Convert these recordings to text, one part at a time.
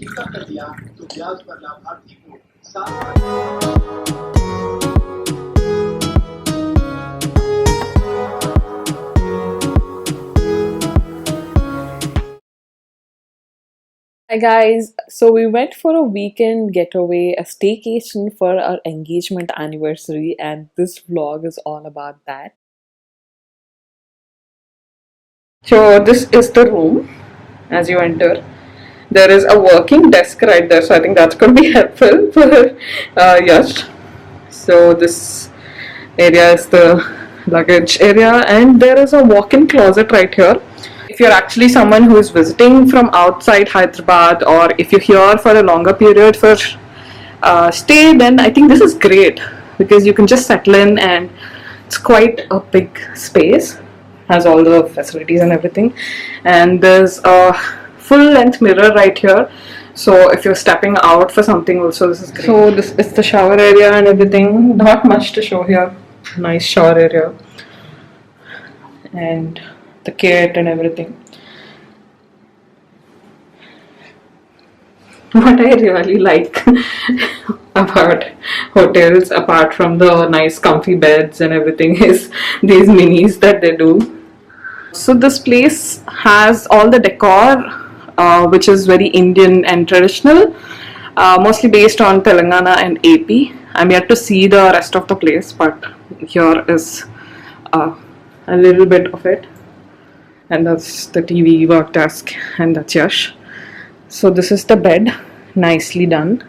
Hi guys, so we went for a weekend getaway, a staycation for our engagement anniversary, and this vlog is all about that. So this is the room as you enter. There is a working desk right there, so I think that's going to be helpful for Yash. So this area is the luggage area, and there is a walk-in closet right here. If you're actually someone who is visiting from outside Hyderabad, or if you're here for a longer period for stay, then I think this is great because you can just settle in, and it's quite a big space, has all the facilities and everything. And there's a full length mirror right here, so if you're stepping out for something also, this is great. So this is the shower area and everything. Not much to show here. Nice shower area and the kit and everything. What I really like about hotels, apart from the nice comfy beds and everything, is these minis that they do. So this place has all the decor, which is very Indian and traditional, mostly based on Telangana and AP. I'm yet to see the rest of the place, but here is a little bit of it. And that's the TV, work desk, and that's Yash. So this is the bed, nicely done.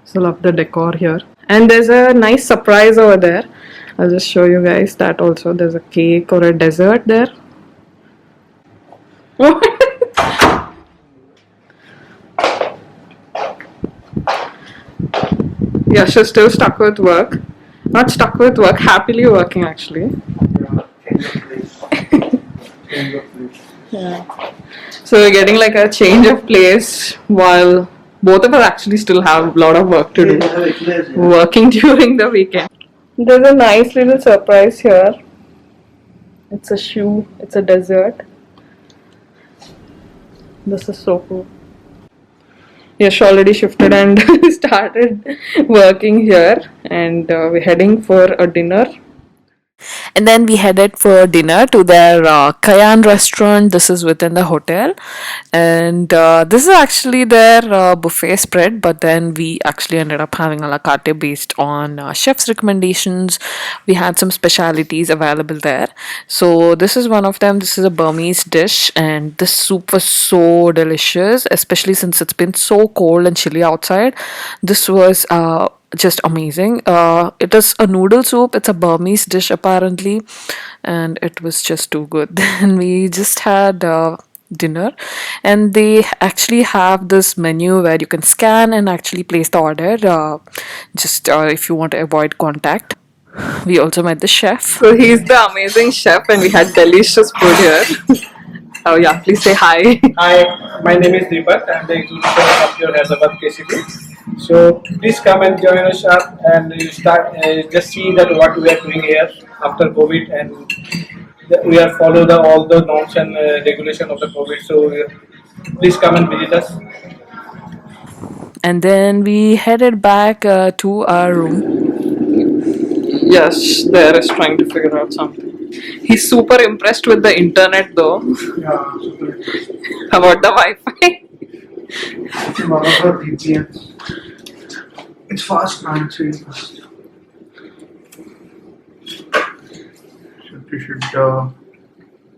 So love the decor here. And there's a nice surprise over there. I'll just show you guys that also. There's a cake or a dessert there. Yash is still stuck with work. Not stuck with work, happily working actually. Yeah. So we're getting like a change of place while both of us actually still have a lot of work to do. Working during the weekend. There's a nice little surprise here. It's a shoe, it's a dessert. This is so cool. Yash already shifted and started working here, and we're heading for a dinner. And then we headed for dinner to their Kayan restaurant. This is within the hotel, and this is actually their buffet spread. But then we actually ended up having a la carte based on chef's recommendations. We had some specialities available there. So this is one of them. This is a Burmese dish, and this soup was so delicious, especially since it's been so cold and chilly outside. This was just amazing. It is a noodle soup. It's a Burmese dish apparently, and it was just too good. Then we just had dinner, and they actually have this menu where you can scan and actually place the order. Just if you want to avoid contact. We also met the chef. So he's the amazing chef, and we had delicious food here. Oh yeah, please say hi. Hi, my name is Deepak. I'm the executive of your Hyderabad KCP. So please come and join us up and you start just see that what we are doing here after COVID, and we are follow all the norms and regulation of the COVID. So please come and visit us. And then we headed back to our room. Yes, there is trying to figure out something. He's super impressed with the internet though. Yeah, About the Wi-Fi. it's one of our VPNs. It's fast, man. It's really fast. You should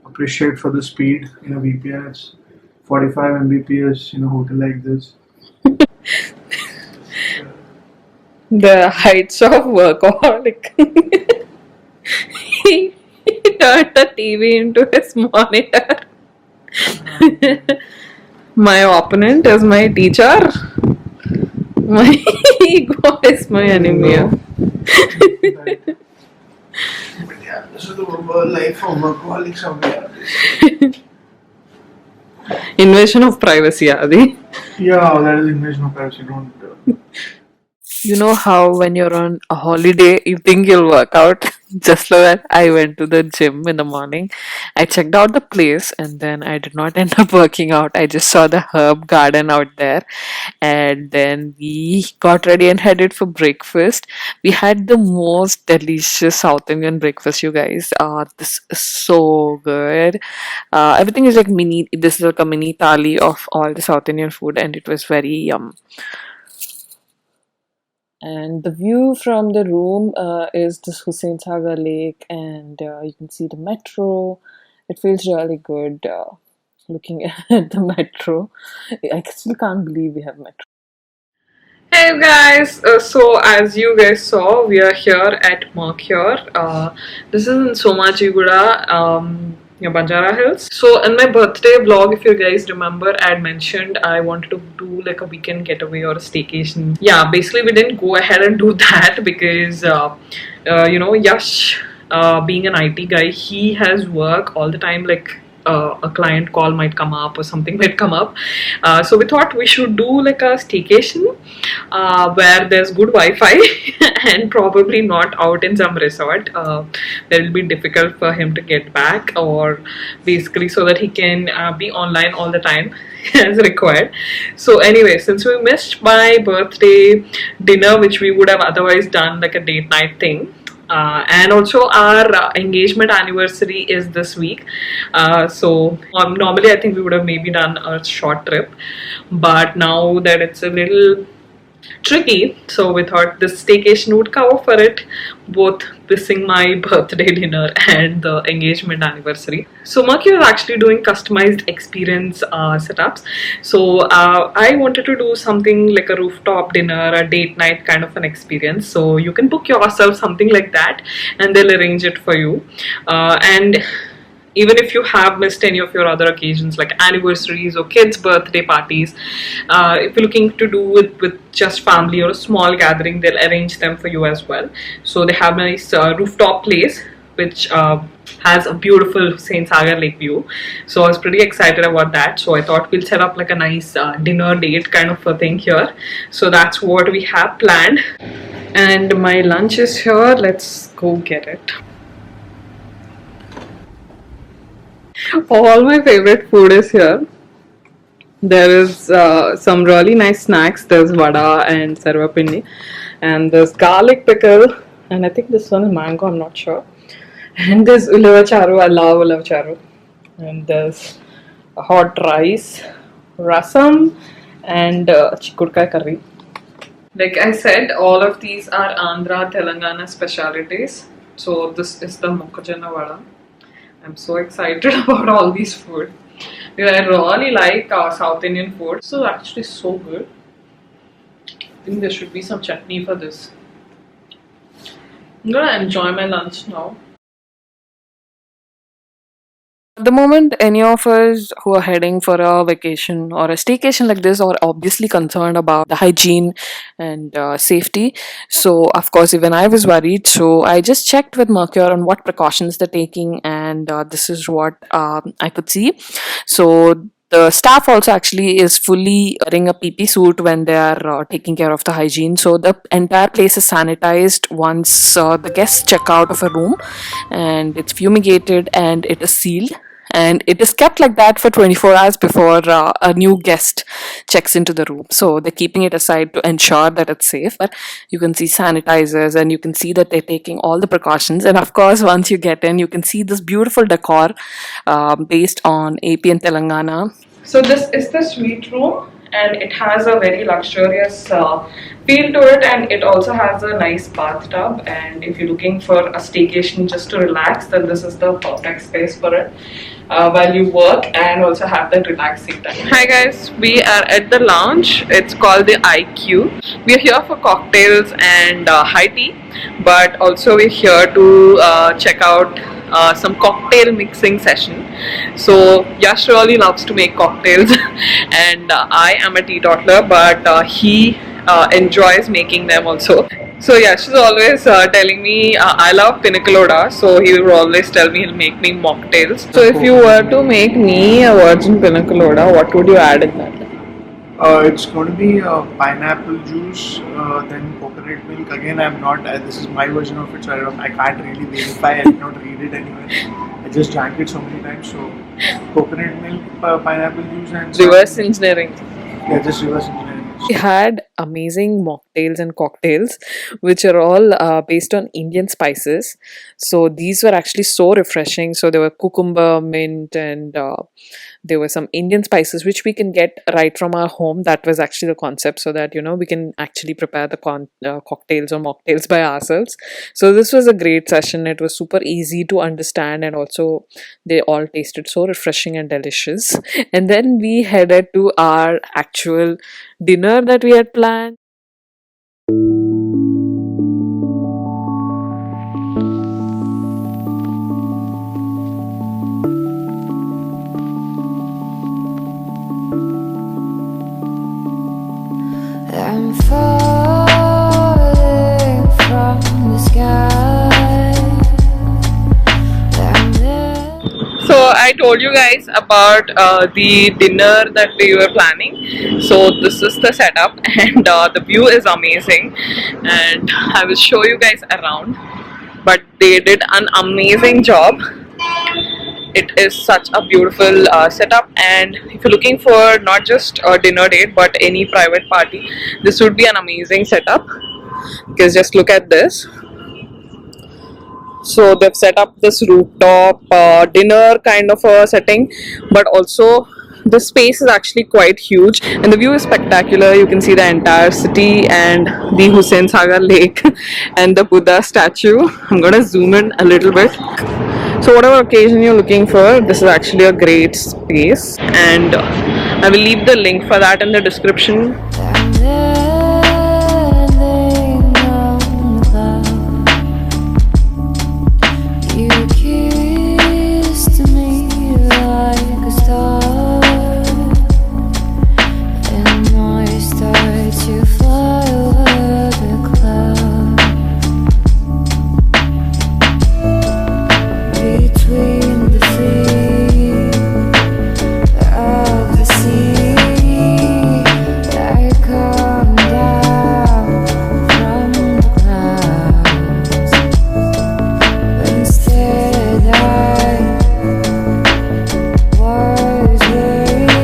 appreciate for the speed in a VPN. It's 45 Mbps in a hotel like this. The heights of workaholic. he turned the TV into his monitor. My opponent is my teacher. My ego is my enemy. But yeah, this is the life of workaholics out there. Invasion of privacy, Adi. Yeah, that is invasion of privacy. Don't. You know how when you're on a holiday, you think you'll work out, Just like that, I went to the gym in the morning. I checked out the place and then I did not end up working out. I just saw the herb garden out there. And then we got ready and headed for breakfast. We had the most delicious South Indian breakfast, you guys. This is so good. Everything is like mini, this is like a mini thali of all the South Indian food, and it was very yum. And the view from the room is this Hussein Sagar Lake, and you can see the metro. It feels really good looking at the metro. I still can't believe we have metro. Hey guys, so as you guys saw, we are here at Mercure. This is in Somajiguda, near Banjara Hills. So in my birthday vlog, if you guys remember, I had mentioned I wanted to do like a weekend getaway or a staycation. Yeah, basically we didn't go ahead and do that because Yash, being an IT guy, he has work all the time. Like a client call might come up or something might come up. So we thought we should do like a staycation where there's good Wi-Fi and probably not out in some resort. Where it'll be difficult for him to get back, or basically so that he can be online all the time as required. So anyway, since we missed my birthday dinner, which we would have otherwise done like a date night thing, and also our engagement anniversary is this week. So normally I think we would have maybe done a short trip, but now that it's a little tricky, so we thought this staycation would cover for it, both missing my birthday dinner and the engagement anniversary. So Mercure is actually doing customized experience setups. So I wanted to do something like a rooftop dinner, a date night kind of an experience. So you can book yourself something like that and they'll arrange it for you. And even if you have missed any of your other occasions like anniversaries or kids' birthday parties, if you're looking to do it with just family or a small gathering, they'll arrange them for you as well. So they have a nice rooftop place which has a beautiful Saint Sagar Lake view. So I was pretty excited about that. So I thought we'll set up like a nice dinner date kind of a thing here. So that's what we have planned. And my lunch is here. Let's go get it. All my favorite food is here. There is some really nice snacks. There's vada and sarvapindi, and there's garlic pickle, and I think this one is mango. I'm not sure. And there's ulava charu. I love ulava charu. And there's hot rice, rasam, and chikurkai curry. Like I said, all of these are Andhra Telangana specialities. So this is the mokkajana vada. I'm so excited about all these food. Yeah, I really like South Indian food. So actually so good. I think there should be some chutney for this. I'm gonna enjoy my lunch now. At the moment, any of us who are heading for a vacation or a staycation like this are obviously concerned about the hygiene and safety. So, of course, even I was worried. So, I just checked with Mercure on what precautions they're taking, and this is what I could see. So, the staff also actually is fully wearing a PP suit when they are taking care of the hygiene. So the entire place is sanitized once the guests check out of a room, and it's fumigated and it is sealed. And it is kept like that for 24 hours before a new guest checks into the room. So they're keeping it aside to ensure that it's safe. But you can see sanitizers and you can see that they're taking all the precautions. And of course, once you get in, you can see this beautiful decor based on AP and Telangana. So this is the suite room, and it has a very luxurious feel to it, and it also has a nice bathtub. And if you're looking for a staycation just to relax, then this is the perfect space for it. While you work and also have that relaxing time. Hi guys, we are at the lounge. It's called the IQ. We are here for cocktails and high tea, but also we're here to check out some cocktail mixing session. So Yash really loves to make cocktails and I am a teetotaler, but he enjoys making them also. So Yash is always telling me I love pina colada, so he will always tell me he'll make me mocktails. So if you were to make me a virgin pina colada, what would you add in that? It's going to be pineapple juice, then coconut milk. Again, I'm not. This is my version of it, so I can't really verify. I did not read it anywhere. I just drank it so many times. So, coconut milk, pineapple juice, and Reverse some, engineering. yeah, just reverse engineering. We had amazing mocktails and cocktails, which are all based on Indian spices. So these were actually so refreshing. So there were cucumber, mint, and there were some Indian spices which we can get right from our home. That was actually the concept, so that we can actually prepare the cocktails or mocktails by ourselves. So this was a great session. It was super easy to understand, and also they all tasted so refreshing and delicious. And then we headed to our actual dinner that we had planned. I'm falling from the sky. I'm there. So I told you guys about the dinner that we were planning. So this is the setup, and the view is amazing, and I will show you guys around. But they did an amazing job. It is such a beautiful setup, and if you're looking for not just a dinner date but any private party, this would be an amazing setup. Because just look at this. So they've set up this rooftop dinner kind of a setting, but also the space is actually quite huge and the view is spectacular. You can see the entire city and the Hussain Sagar lake and the Buddha statue. I'm gonna zoom in a little bit. So whatever occasion you're looking for, this is actually a great space, and I will leave the link for that in the description. I'm landing on the cloud. You kissed me like a star, and I start to fly over the clouds. Between the feet of the sea, I come down from the clouds. But instead I was raised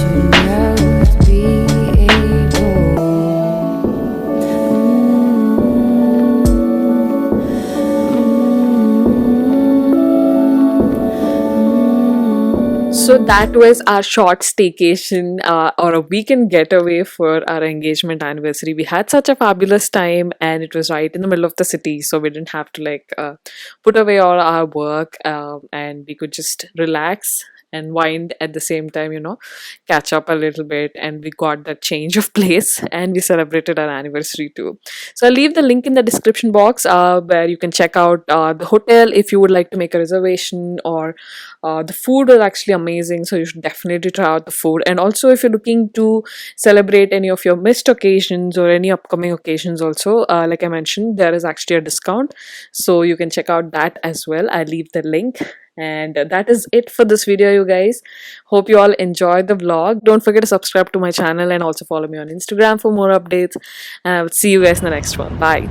to not be able. So that was our short staycation or a weekend getaway for our engagement anniversary. We had such a fabulous time, and it was right in the middle of the city, so we didn't have to put away all our work, and we could just relax and wind at the same time, catch up a little bit. And we got that change of place, and we celebrated our anniversary too. So I'll leave the link in the description box where you can check out the hotel if you would like to make a reservation, or the food was actually amazing, so you should definitely try out the food. And also, if you're looking to celebrate any of your missed occasions or any upcoming occasions, also, like I mentioned, there is actually a discount, so you can check out that as well. I'll leave the link. And that is it for this video, you guys. Hope you all enjoyed the vlog. Don't forget to subscribe to my channel and also follow me on Instagram for more updates. And I will see you guys in the next one. Bye.